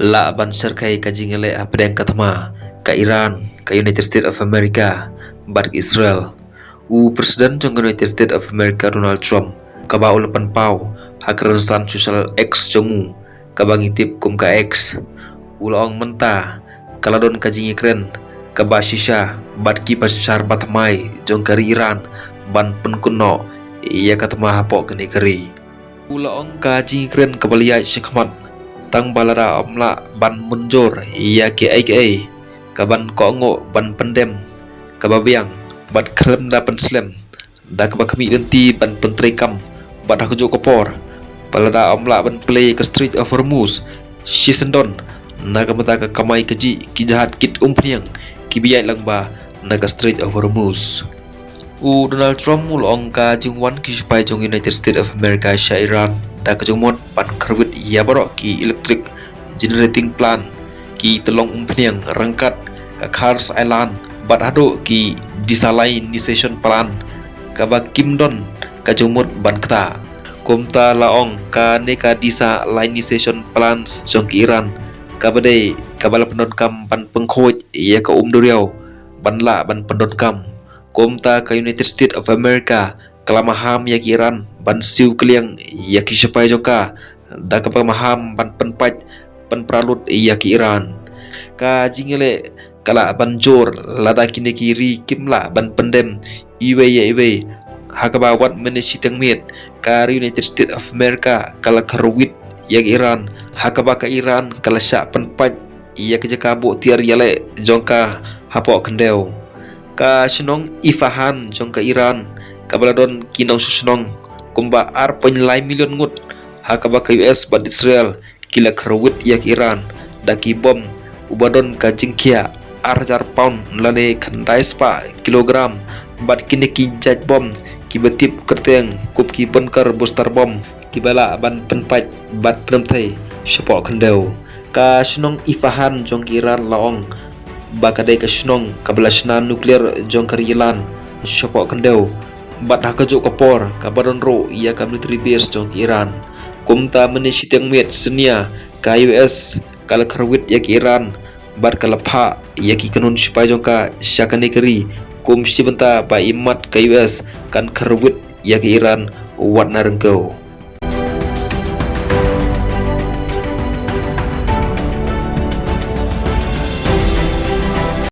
la ban serkai ka jingale apdeng katama ka Iran, ka United States of America, bat Israel. Presiden jong United States of America Donald Trump ka ba ulapan pau hakaran san social X jongu ka bangitip kum ka X ulaong menta kaladon ka jingi kren ka ba shisha bat ki pasar batmai jong kari Iran ban penkuno iya katama hapok kene kari ulaong ka jingi kren ka balia shikmat tang balara omla ban munjor iya ke aka kaban kongo ban pendem kababiang bat klem da penslem da kaba kami denti ban pentrekam bat hakujo kopor balada omla ban play ke Street of Hormuz shisendon naga mata ka kamai keji ki jahat kit umpriang ki biyai langba naga Street of Hormuz. Donald Trump mul ongka jungwan ki supaya jong United States of America sya Iran da kejumot ban kerwit ya barok ki electric generating plant ki telong umpriang rangkat ka Kars Island bat hado ki desalination plant kaba Kimdon ka jumut ban kata kumta laong ka neka desalination plant jong ki Iran kabade kabala pendon ban pengkhoj ia ka duriau ban la ban pendon kumta ka United States of America kalamaham ya ki Iran ban siu keliang ya ki siapa joka da ka pamaham ban penpaj penpralut ya ki Iran ka jingele kala banjor lada kini kiri kimla ban pendem iwe ya iwe hakaba wat menesiteng mit ka United States of America kala karwit ya Iran hakaba ka Iran kala syak penpaj iya ke jakabu tiar yale jongka hapok kendeu ka senong Ifahan jongka Iran kabaladon kinong susenong kumba ar penyelai milion ngut hakaba ka US bat Israel kila karwit ya Iran daki bom ubadon ka jingkia arjar pound lane kandai spa kilogram bat kini ki jaj bom ki betip kerteng kup ki bunker booster bom ki bala ban penpaj bat premthai sepok kendeu ka senong Ifahan jong Iran laong bakadai ka senong kabelasna nuklear jong karilan sepok kendeu bat hakajo kopor kabadon ro ia ka military base jong Iran kumta menisiteng met senia ka US kala karwit ya Iran bat kalapha yaki kanun supaya jongka syakane keri kum sibenta pa imat ka US kan karwit ya ke Iran wat narengkau